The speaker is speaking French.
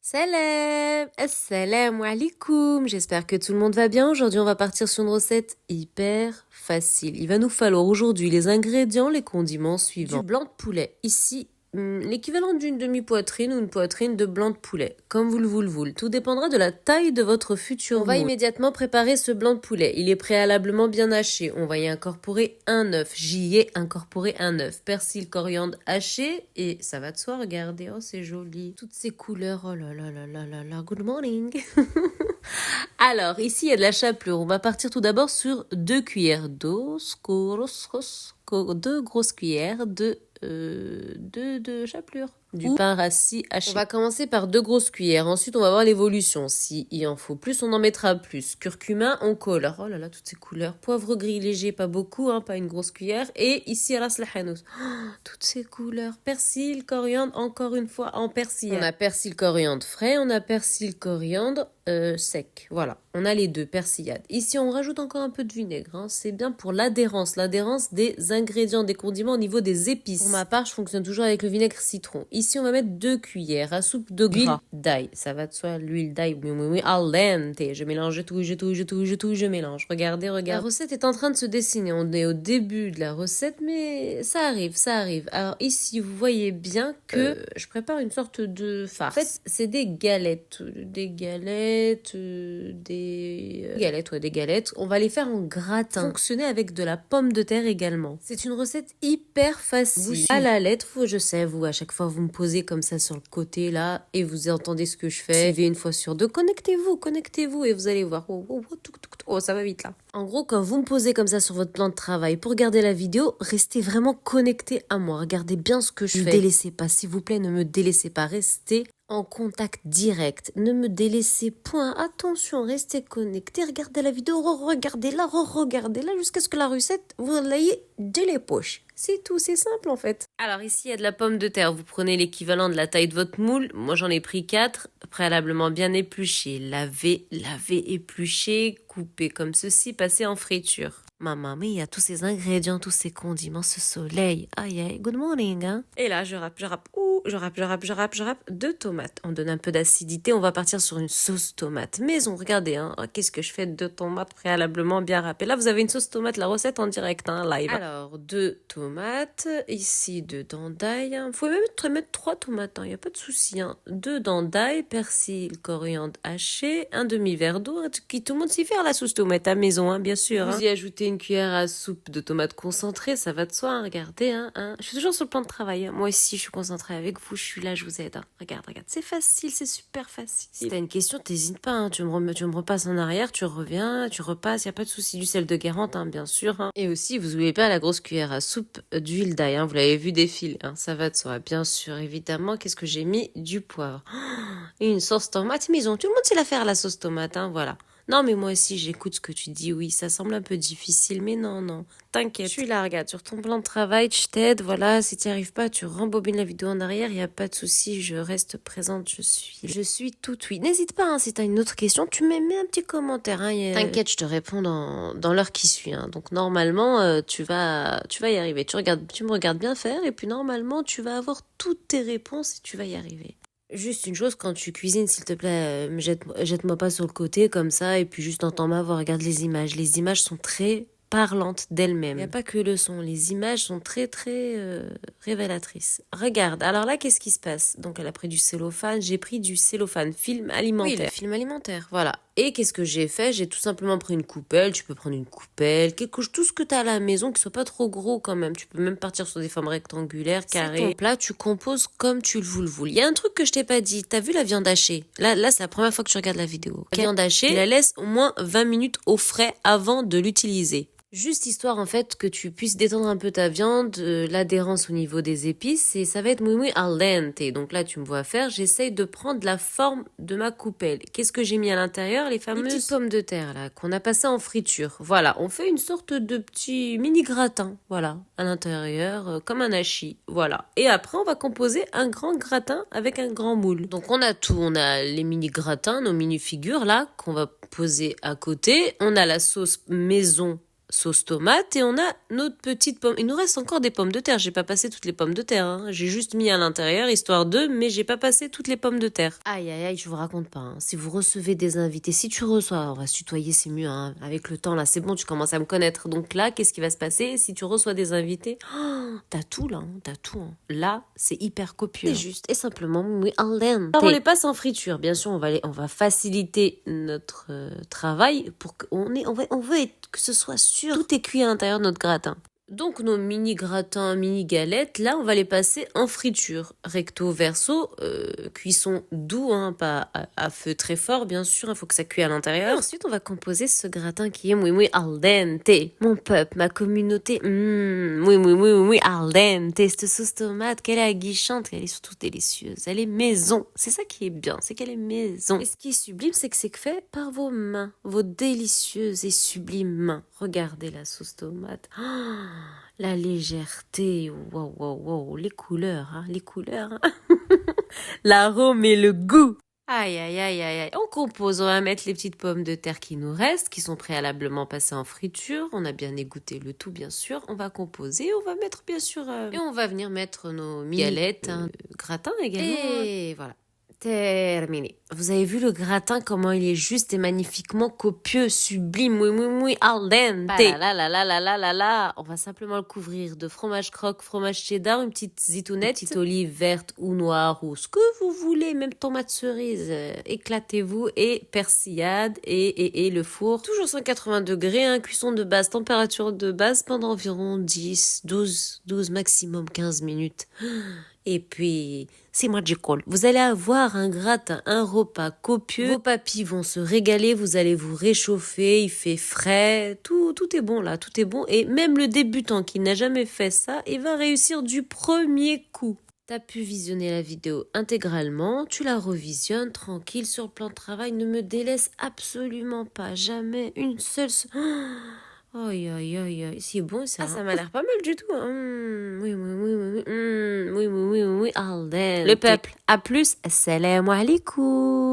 Salam, assalamu alaikum. J'espère que tout le monde va bien. Aujourd'hui, on va partir sur une recette hyper facile. Il va nous falloir aujourd'hui les ingrédients, les condiments suivants. Du blanc de poulet. Ici, l'équivalent d'une demi-poitrine ou une poitrine de blanc de poulet, comme vous le voulez. Tout dépendra de la taille de votre futur moule. On va immédiatement préparer ce blanc de poulet. Il est préalablement bien haché. On va y incorporer un œuf. J'y ai incorporé un œuf. Persil, coriandre haché. Et ça va de soi, regardez. Oh, c'est joli. Toutes ces couleurs. Oh là là là là là là. Good morning. Alors, ici, il y a de la chapelure. On va partir tout d'abord sur 2 cuillères d'eau. 2 grosses cuillères de chapelure. Du pain rassis haché. On va commencer par 2 grosses cuillères. Ensuite, on va voir l'évolution. Si il en faut plus, on en mettra plus. Curcuma, on colle. Oh là là, toutes ces couleurs. Poivre gris léger, pas beaucoup, pas une grosse cuillère. Et ici, ras lahanous. Toutes ces couleurs. Persil, coriandre, encore une fois, en persil. On a persil, coriandre frais. On a persil, coriandre sec. Voilà. On a les deux, persillade. Ici, on rajoute encore un peu de vinaigre. C'est bien pour l'adhérence des ingrédients, des condiments au niveau des épices. Pour ma part, je fonctionne toujours avec le vinaigre citron. Ici, on va mettre 2 cuillères à soupe de gras. L'huile d'ail. Ça va de soi, l'huile d'ail. Oui, al dente. Je mélange, je mélange. Regardez. La recette est en train de se dessiner. On est au début de la recette, mais ça arrive. Alors ici, vous voyez bien que je prépare une sorte de farce. En fait, c'est des galettes. Des galettes. On va les faire en gratin. Fonctionner avec de la pomme de terre également. C'est une recette hyper facile. À la lettre, je sais, vous, à chaque fois, vous me posez comme ça sur le côté, là, et vous entendez ce que je fais. Suivez une fois sur 2. Connectez-vous, et vous allez voir. Oh, ça va vite, là. En gros, quand vous me posez comme ça sur votre plan de travail pour regarder la vidéo, restez vraiment connecté à moi. Regardez bien ce que je fais. Ne délaissez pas, s'il vous plaît, ne me délaissez pas. Restez en contact direct. Ne me délaissez point. Attention, restez connectés. Regardez la vidéo, regardez-la jusqu'à ce que la recette, vous l'ayez de les poches. C'est tout, c'est simple en fait. Alors ici, il y a de la pomme de terre. Vous prenez l'équivalent de la taille de votre moule. Moi, j'en ai pris 4, préalablement bien épluchées. Lavé, épluché, coupé comme ceci, passé en friture. Maman, mais il y a tous ces ingrédients, tous ces condiments, ce soleil. Aïe, good morning, hein. Et là, je râpe. Je râpe 2 tomates. On donne un peu d'acidité. On va partir sur une sauce tomate maison. Regardez, qu'est-ce que je fais? 2 tomates préalablement bien râpées. Là, vous avez une sauce tomate, la recette en direct, live. Alors, 2 tomates. Ici, 2 dents d'ail. Vous pouvez même mettre 3 tomates, il n'y a pas de souci. 2 dents d'ail, persil, coriandre haché, un demi-verre d'eau. Tout le monde sait faire la sauce tomate à maison, bien sûr. Vous y ajoutez une cuillère à soupe de tomates concentrées, ça va de soi, regardez. Je suis toujours sur le plan de travail. Moi aussi, je suis concentrée avec vous, je suis là, je vous aide. Regarde, c'est facile, c'est super facile. Si t'as une question, t'hésites pas, tu me repasses en arrière, tu reviens, tu repasses, y a pas de souci. Du sel de Guérande, bien sûr. Et aussi, vous n'oubliez pas la grosse cuillère à soupe d'huile d'ail, vous l'avez vu défiler, ça va de soi. Bien sûr, évidemment, qu'est-ce que j'ai mis? Du poivre. Et une sauce tomate maison. Tout le monde sait la faire, la sauce tomate, voilà. Non, mais moi aussi, j'écoute ce que tu dis. Oui, ça semble un peu difficile, mais non. T'inquiète. Je suis là, regarde, sur ton plan de travail, je t'aide. Voilà, si tu n'y arrives pas, tu rembobines la vidéo en arrière. Il n'y a pas de souci, je reste présente. Je suis tout oui. N'hésite pas, si tu as une autre question, tu mets un petit commentaire. T'inquiète, je te réponds dans l'heure qui suit. Donc, normalement, tu vas y arriver. Tu me regardes bien faire, et puis normalement, tu vas avoir toutes tes réponses et tu vas y arriver. Juste une chose, quand tu cuisines, s'il te plaît, jette-moi pas sur le côté comme ça, et puis juste entends ma voix, regarde les images. Les images sont très parlantes d'elles-mêmes. Il n'y a pas que le son, les images sont très révélatrices. Regarde, alors là, qu'est-ce qui se passe? Donc elle a pris du cellophane, j'ai pris du cellophane, film alimentaire. Oui, le film alimentaire, voilà. Et qu'est-ce que j'ai fait? J'ai tout simplement pris une coupelle, tu peux prendre une coupelle, tout ce que tu as à la maison, qui soit pas trop gros quand même. Tu peux même partir sur des formes rectangulaires, carrées. C'est ton plat, tu composes comme tu le veux. Il y a un truc que je t'ai pas dit, t'as vu la viande hachée? Là, c'est la première fois que tu regardes la vidéo. La viande hachée, tu la laisses au moins 20 minutes au frais avant de l'utiliser. Juste histoire en fait que tu puisses détendre un peu ta viande, l'adhérence au niveau des épices, et ça va être muy al dente. Donc là tu me vois faire, j'essaye de prendre la forme de ma coupelle. Qu'est-ce que j'ai mis à l'intérieur? Les fameuses petites pommes de terre là qu'on a passées en friture. Voilà, on fait une sorte de petit mini gratin, voilà, à l'intérieur, comme un hachis, voilà. Et après on va composer un grand gratin avec un grand moule. Donc on a tout, on a les mini gratins, nos mini figures là qu'on va poser à côté. On a la sauce maison sauce tomate et on a notre petite pomme. Il nous reste encore des pommes de terre. J'ai pas passé toutes les pommes de terre. Hein. J'ai juste mis à l'intérieur, histoire de, mais j'ai pas passé toutes les pommes de terre. Aïe, aïe, aïe, je vous raconte pas. Hein. Si vous recevez des invités, si tu reçois, on va se tutoyer, c'est mieux. Hein. Avec le temps, là, c'est bon, tu commences à me connaître. Donc là, qu'est-ce qui va se passer si tu reçois des invités? Oh, t'as tout là, hein, t'as tout. Hein. Là, c'est hyper copieux. C'est juste et simplement, oui, al dente. Alors, on les passe en friture. Bien sûr, on va faciliter notre travail pour qu'on on veut être que ce soit sûr. Tout est cuit à l'intérieur de notre gratin. Donc nos mini gratins, mini galettes, là on va les passer en friture, recto verso, cuisson doux, hein, pas à feu très fort bien sûr, il faut que ça cuise à l'intérieur. Et ensuite on va composer ce gratin qui est muy al dente. Mon peuple, ma communauté, muy al dente. Cette sauce tomate, qu'elle est aguichante, qu'elle est surtout délicieuse, elle est maison. C'est ça qui est bien, c'est qu'elle est maison. Et ce qui est sublime, c'est que c'est fait par vos mains, vos délicieuses et sublimes mains. Regardez la sauce tomate. Oh, la légèreté, wow, les couleurs, hein, les couleurs. Hein. L'arôme et le goût. Aïe, aïe, aïe, aïe, aïe. On compose, on va mettre les petites pommes de terre qui nous restent, qui sont préalablement passées en friture. On a bien égoutté le tout, bien sûr. On va composer, on va mettre, bien sûr... Et on va venir mettre nos galettes, gratin également. Et voilà. Terminé. Vous avez vu le gratin, comment il est juste et magnifiquement copieux, sublime, muy al dente. Là. On va simplement le couvrir de fromage croque, fromage cheddar, une petite zitounette, petite olive verte ou noire ou ce que vous voulez, même tomate cerise. Éclatez-vous et persillade et le four. Toujours 180 degrés, hein, cuisson de base, température de base pendant environ 10, 12 maximum 15 minutes. Et puis, c'est magical. Vous allez avoir un gratin, un repas copieux. Vos papilles vont se régaler, vous allez vous réchauffer, il fait frais. Tout est bon là, tout est bon. Et même le débutant qui n'a jamais fait ça, il va réussir du premier coup. T'as pu visionner la vidéo intégralement, tu la revisionnes tranquille sur le plan de travail. Ne me délaisse absolument pas, jamais une seule... Aïe, c'est bon ça. Ah, ça m'a l'air pas mal du tout. Hein. Oui, al dente. Le peuple, à plus, assalamu alaikum.